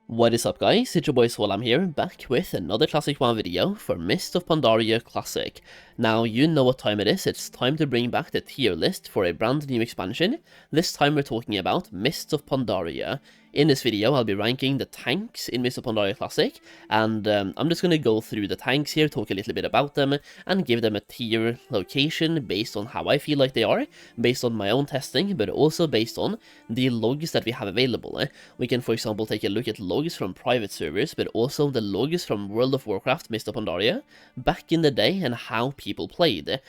What is up guys, it's your boy Solheim here, back with another Classic WoW video for Mists of Pandaria Classic. Now you know what time it is, it's time to bring back the tier list for a brand new expansion. This time we're talking about Mists of Pandaria. In this video I'll be ranking the tanks in Mists of Pandaria Classic, and I'm just going to go through the tanks here, talk a little bit about them, and give them a tier location based on how I feel like they are, based on my own testing, but also based on the logs that we have available. We can for example take a look at logs from private servers, but also the logs from World of Warcraft Mists of Pandaria back in the day and how people played.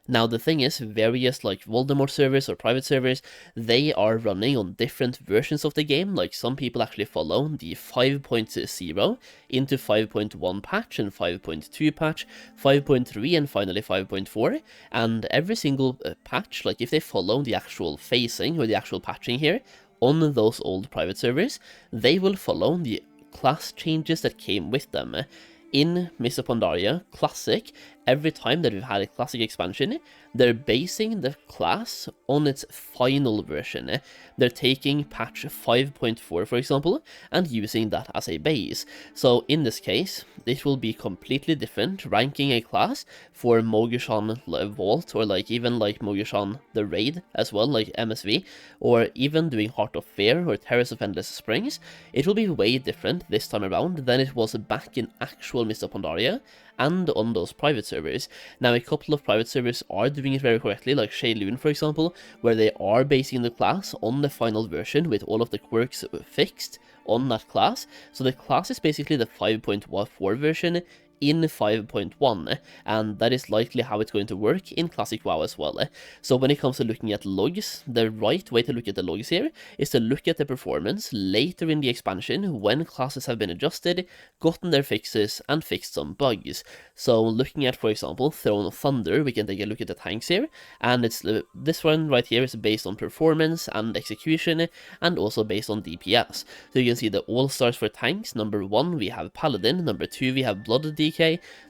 Now the thing is, various like Voldemort servers or private servers, they are running on different versions of the game. Like some people actually follow the 5.0 into 5.1 patch and 5.2 patch, 5.3 and finally 5.4, and every single patch, like if they follow the actual phasing or the actual patching here on those old private servers, they will follow the class changes that came with them. In Mists of Pandaria Classic, every time that we've had a Classic expansion, they're basing the class on its final version. They're taking patch 5.4, for example, and using that as a base. So in this case, it will be completely different ranking a class for Mogishan Vault, or like even like Mogishan the Raid as well, like MSV, or even doing Heart of Fear or Terrace of Endless Springs. It will be way different this time around than it was back in actual Mists of Pandaria and on those private servers. Now a couple of private servers are doing it very correctly, like Shaylun for example, where they are basing the class on the final version with all of the quirks fixed on that class. So the class is basically the 5.4 version in 5.1, and that is likely how it's going to work in Classic WoW as well. So when it comes to looking at logs, the right way to look at the logs here is to look at the performance later in the expansion when classes have been adjusted, gotten their fixes, and fixed some bugs. So looking at, for example, Throne of Thunder, we can take a look at the tanks here, and it's this one right here is based on performance and execution, and also based on DPS. So you can see the all-stars for tanks. Number 1 we have Paladin, number 2 we have Blood DK,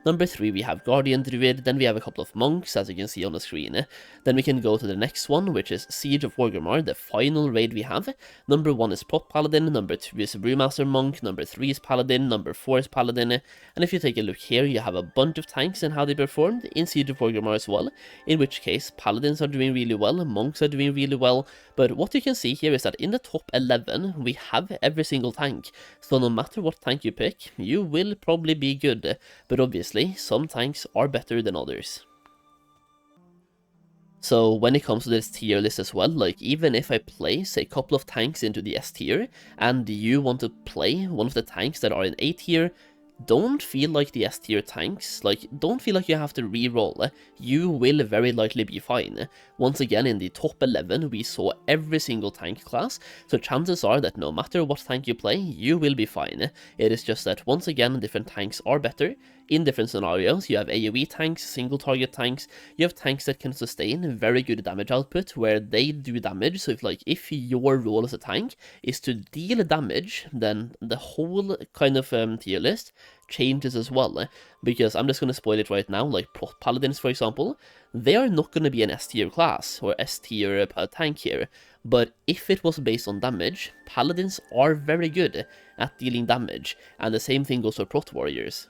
number 3 we have Guardian Druid, then we have a couple of monks as you can see on the screen. Then we can go to the next one, which is Siege of Orgrimmar, the final raid we have. Number 1 is Prot Paladin, number 2 is Brewmaster Monk, number 3 is Paladin, number 4 is Paladin, and if you take a look here you have a bunch of tanks and how they performed in Siege of Orgrimmar as well, in which case Paladins are doing really well, monks are doing really well, but what you can see here is that in the top 11 we have every single tank, so no matter what tank you pick, you will probably be good, but obviously some tanks are better than others. So when it comes to this tier list as well, like even if I place a couple of tanks into the S tier, and you want to play one of the tanks that are in A tier, don't feel like the S tier tanks, like don't feel like you have to re-roll, you will very likely be fine. Once again in the top 11 we saw every single tank class, so chances are that no matter what tank you play, you will be fine. It is just that once again different tanks are better in different scenarios. You have AoE tanks, single target tanks, you have tanks that can sustain very good damage output where they do damage, so if your role as a tank is to deal damage, then the whole kind of tier list changes as well, because I'm just going to spoil it right now, like Prot Paladins for example, they are not going to be an S tier class or S tier tank here, but if it was based on damage, Paladins are very good at dealing damage, and the same thing goes for Prot Warriors.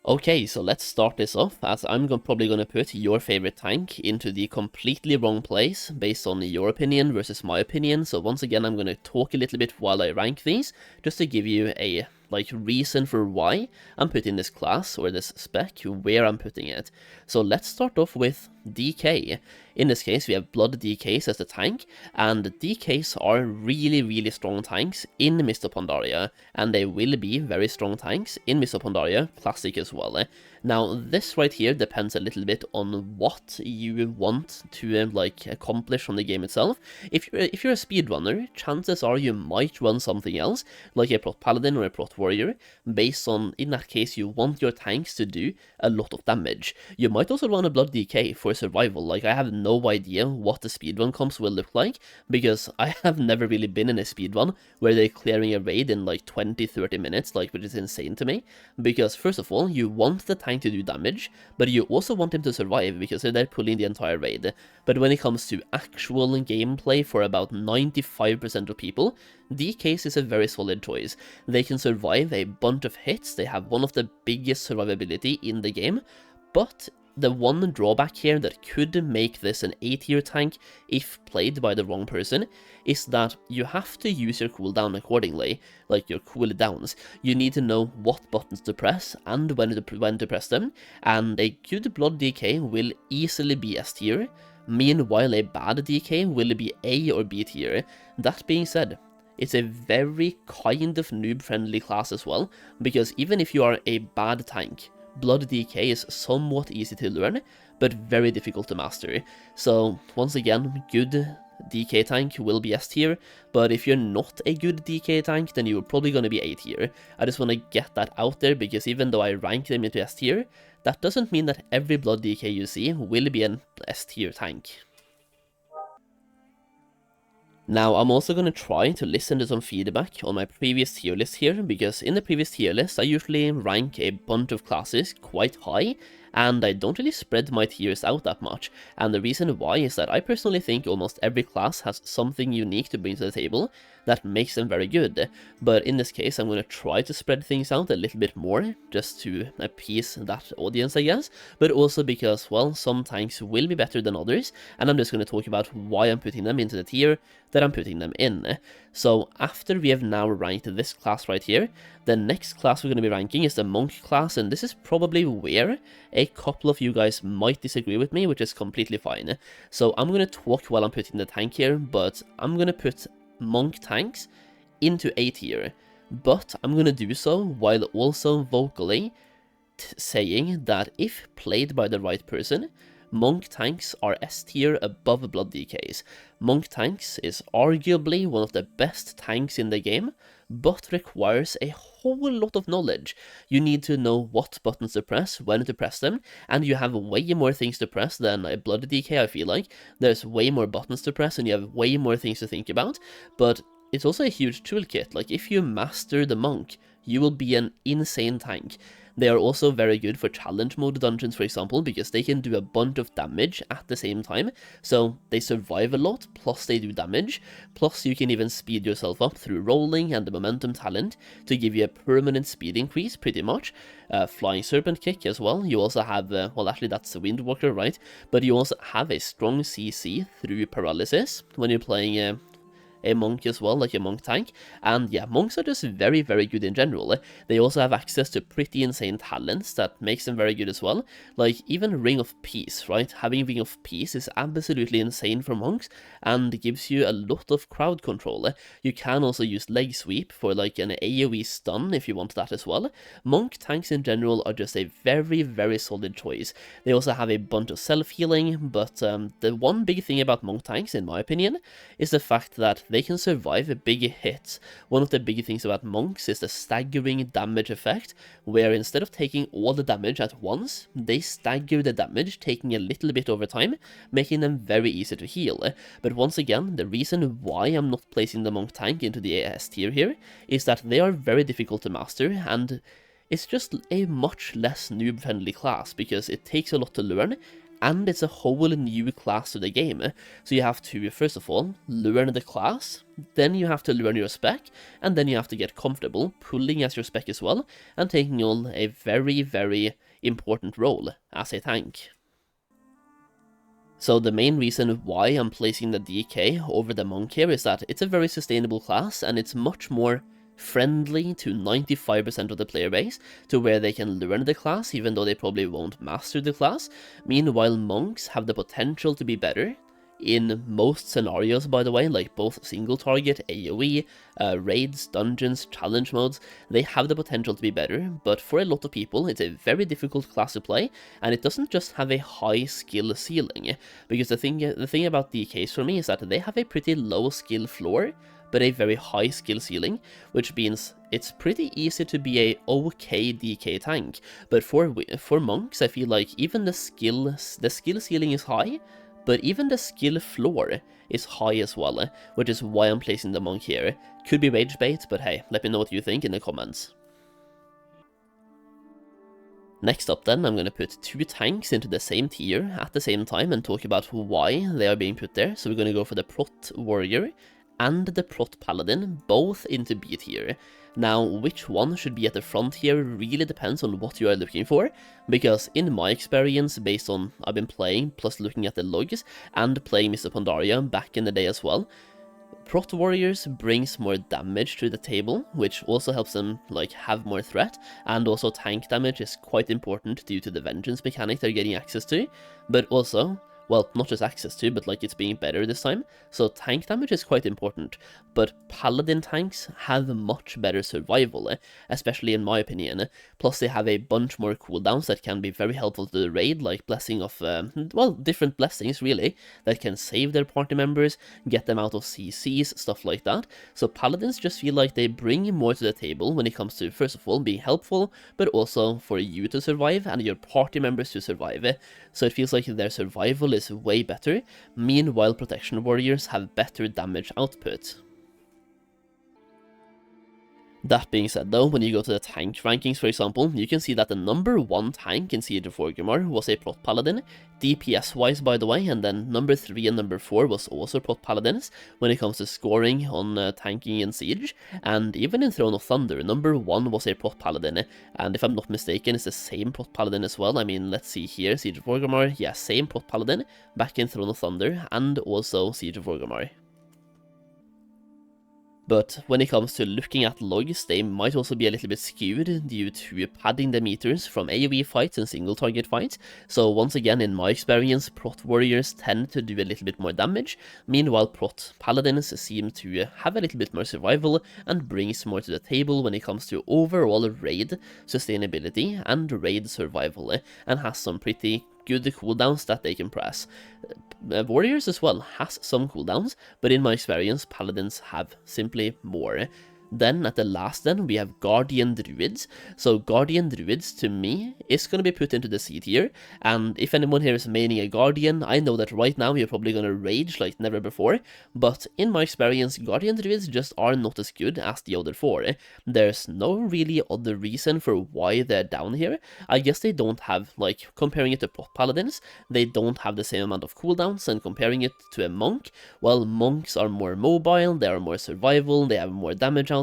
Okay, so let's start this off, as I'm probably going to put your favorite tank into the completely wrong place based on your opinion versus my opinion. So once again I'm going to talk a little bit while I rank these, just to give you a reason for why I'm putting this class or this spec where I'm putting it. So let's start off with DK. In this case we have Blood DKs as the tank, and DKs are really strong tanks in Mists of Pandaria, and they will be very strong tanks in Mists of Pandaria Classic as well. Now this right here depends a little bit on what you want to accomplish from the game itself. If you're a speedrunner, chances are you might run something else, like a Prot Paladin or a Prot Warrior, based on, in that case, you want your tanks to do a lot of damage. You might also run a Blood DK for for survival. Like, I have no idea what the speedrun comps will look like, because I have never really been in a speedrun where they're clearing a raid in like 20-30 minutes, like, which is insane to me. Because first of all, you want the tank to do damage, but you also want him to survive, because they're pulling the entire raid. But when it comes to actual gameplay for about 95% of people, DKs is a very solid choice. They can survive a bunch of hits, they have one of the biggest survivability in the game, but the one drawback here that could make this an A-tier tank if played by the wrong person is that you have to use your cooldown accordingly, like your cooldowns. You need to know what buttons to press and when to press them, and a good blood DK will easily be S-tier, meanwhile a bad DK will be A or B tier. That being said, it's a very kind of noob-friendly class as well, because even if you are a bad tank, Blood DK is somewhat easy to learn, but very difficult to master. So, once again, good DK tank will be S tier, but if you're not a good DK tank, then you're probably going to be A tier. I just want to get that out there, because even though I rank them into S tier, that doesn't mean that every Blood DK you see will be an S tier tank. Now, I'm also going to try to listen to some feedback on my previous tier list here, because in the previous tier list, I usually rank a bunch of classes quite high, and I don't really spread my tiers out that much, and the reason why is that I personally think almost every class has something unique to bring to the table that makes them very good, but in this case I'm going to try to spread things out a little bit more, just to appease that audience, I guess, but also because, well, some tanks will be better than others, and I'm just going to talk about why I'm putting them into the tier that I'm putting them in. So after we have now ranked this class right here, the next class we're going to be ranking is the Monk class, and this is probably where a couple of you guys might disagree with me, which is completely fine. So I'm going to talk while I'm putting the tank here, but I'm going to put Monk tanks into A tier, but I'm going to do so while also vocally saying that if played by the right person, Monk tanks are S tier above Blood DKs. Monk tanks is arguably one of the best tanks in the game, but requires a whole lot of knowledge. You need to know what buttons to press, when to press them, and you have way more things to press than a Blood DK, I feel like. There's way more buttons to press and you have way more things to think about, but it's also a huge toolkit. Like, if you master the Monk, you will be an insane tank. They are also very good for challenge mode dungeons, for example, because they can do a bunch of damage at the same time, so they survive a lot, plus they do damage, plus you can even speed yourself up through rolling and the momentum talent to give you a permanent speed increase, pretty much. Flying Serpent Kick as well. You also have, well, actually that's the Windwalker, right? But you also have a strong CC through paralysis when you're playing a Monk as well, like a Monk tank, and yeah, Monks are just very, very good in general. They also have access to pretty insane talents that makes them very good as well, like even Ring of Peace, right? Having Ring of Peace is absolutely insane for Monks, and gives you a lot of crowd control. You can also use Leg Sweep for like an AoE stun if you want that as well. Monk tanks in general are just a very, very solid choice. They also have a bunch of self-healing, but the one big thing about Monk tanks, in my opinion, is the fact that they can survive big hits. One of the big things about Monks is the staggering damage effect, where instead of taking all the damage at once, they stagger the damage, taking a little bit over time, making them very easy to heal. But once again, the reason why I'm not placing the Monk tank into the S tier here is that they are very difficult to master, and it's just a much less noob-friendly class, because it takes a lot to learn, and it's a whole new class to the game. So you have to, first of all, learn the class, then you have to learn your spec, and then you have to get comfortable pulling as your spec as well, and taking on a very, very important role as a tank. So the main reason why I'm placing the DK over the Monk here is that it's a very sustainable class, and it's much more friendly to 95% of the player base, to where they can learn the class even though they probably won't master the class. Meanwhile, Monks have the potential to be better in most scenarios, by the way, like both single target, AoE, raids, dungeons, challenge modes. They have the potential to be better, but for a lot of people it's a very difficult class to play, and it doesn't just have a high skill ceiling, because the thing about DKs for me is that they have a pretty low skill floor, but a very high skill ceiling, which means it's pretty easy to be a okay DK tank. But for monks, I feel like even the skill ceiling is high, but even the skill floor is high as well, which is why I'm placing the monk here. Could be rage bait, but hey, let me know what you think in the comments. Next up then, I'm going to put 2 tanks into the same tier at the same time and talk about why they are being put there. So we're going to go for the Prot Warrior and the Prot Paladin, both into B tier. Now, which one should be at the front here really depends on what you are looking for, because in my experience, based on I've been playing, plus looking at the logs, and playing Mists of Pandaria back in the day as well, Prot Warriors brings more damage to the table, which also helps them like have more threat, and also tank damage is quite important due to the vengeance mechanic they're getting access to, but also, well, not just access to, but like it's being better this time, so tank damage is quite important, but paladin tanks have much better survival, especially in my opinion, plus they have a bunch more cooldowns that can be very helpful to the raid, like blessing of, well, different blessings really, that can save their party members, get them out of CCs, stuff like that, so paladins just feel like they bring more to the table when it comes to, first of all, being helpful, but also for you to survive and your party members to survive, so it feels like their survival is way better, meanwhile protection warriors have better damage output. That being said though, when you go to the tank rankings for example, you can see that the number 1 tank in Siege of Orgrimmar was a Prot Paladin, DPS wise by the way, and then number 3 and number 4 was also Prot Paladins when it comes to scoring on tanking in Siege, and even in Throne of Thunder, number 1 was a Prot Paladin, and if I'm not mistaken it's the same Prot Paladin as well. I mean, let's see here, Siege of Orgrimmar, yeah, same Prot Paladin, back in Throne of Thunder, and also Siege of Orgrimmar. But when it comes to looking at logs, they might also be a little bit skewed due to padding the meters from AoE fights and single target fights, so once again in my experience, Prot Warriors tend to do a little bit more damage, meanwhile Prot Paladins seem to have a little bit more survival and brings more to the table when it comes to overall raid sustainability and raid survival, and has some pretty good cooldowns that they can press. Warriors as well has some cooldowns, but in my experience, Paladins have simply more. Then at the last we have Guardian Druids. So Guardian Druids to me is going to be put into the C tier, and if anyone here is maining a Guardian, I know that right now you're probably going to rage like never before, but in my experience Guardian Druids just are not as good as the other 4. There's no really other reason for why they're down here. I guess they don't have, like, comparing it to Prot Paladins, they don't have the same amount of cooldowns, and comparing it to a Monk, well, Monks are more mobile, they are more survival, they have more damage output.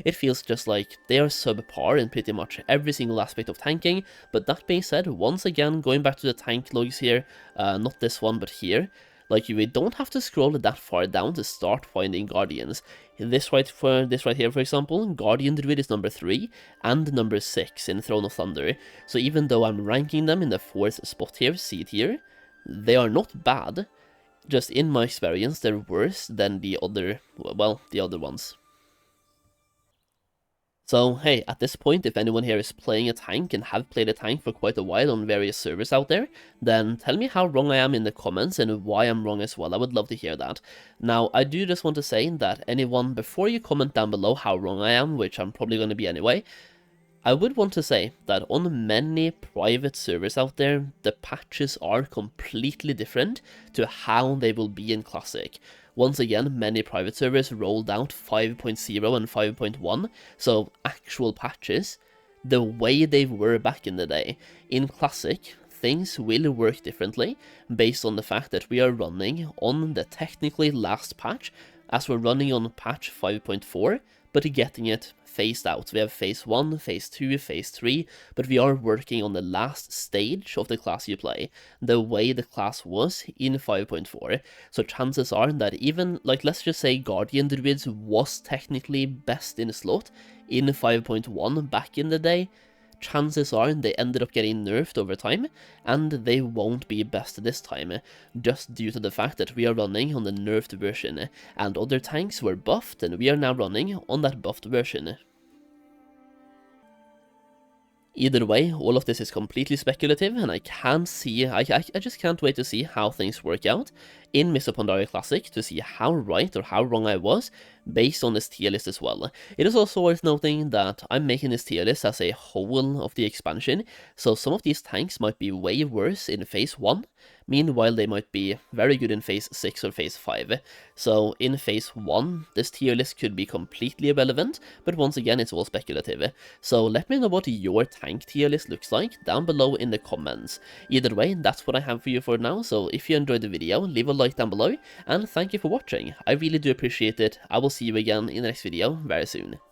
It feels just like they are subpar in pretty much every single aspect of tanking, but that being said, once again, going back to the tank logs here, not this one, but here, like, we don't have to scroll that far down to start finding Guardians. This right here, for example, Guardian Druid is number 3 and number 6 in Throne of Thunder, so even though I'm ranking them in the 4th spot here, C tier, they are not bad, just in my experience, they're worse than the other, well, the other ones. So hey, at this point, if anyone here is playing a tank and have played a tank for quite a while on various servers out there, then tell me how wrong I am in the comments and why I'm wrong as well. I would love to hear that. Now, I do just want to say that anyone, before you comment down below how wrong I am, which I'm probably going to be anyway, I would want to say that on many private servers out there, the patches are completely different to how they will be in Classic. Once again, many private servers rolled out 5.0 and 5.1, so actual patches, the way they were back in the day. In Classic, things will work differently, based on the fact that we are running on the technically last patch, as we're running on patch 5.4, but getting it phased out. We have phase 1, phase 2, phase 3, but we are working on the last stage of the class you play, the way the class was in 5.4. So chances are that even, like, let's just say Guardian Druids was technically best in slot in 5.1 back in the day, chances are they ended up getting nerfed over time, and they won't be best this time, just due to the fact that we are running on the nerfed version, and other tanks were buffed, and we are now running on that buffed version. Either way, all of this is completely speculative, and I can't see, I just can't wait to see how things work out in Mists of Pandaria Classic, to see how right or how wrong I was based on this tier list as well. It is also worth noting that I'm making this tier list as a whole of the expansion, so some of these tanks might be way worse in phase 1, meanwhile they might be very good in phase 6 or phase 5. So in phase 1, this tier list could be completely irrelevant, but once again it's all speculative. So let me know what your tank tier list looks like down below in the comments. Either way, that's what I have for you for now, so if you enjoyed the video, leave a like down below, and thank you for watching. I really do appreciate it. I will see you again in the next video very soon.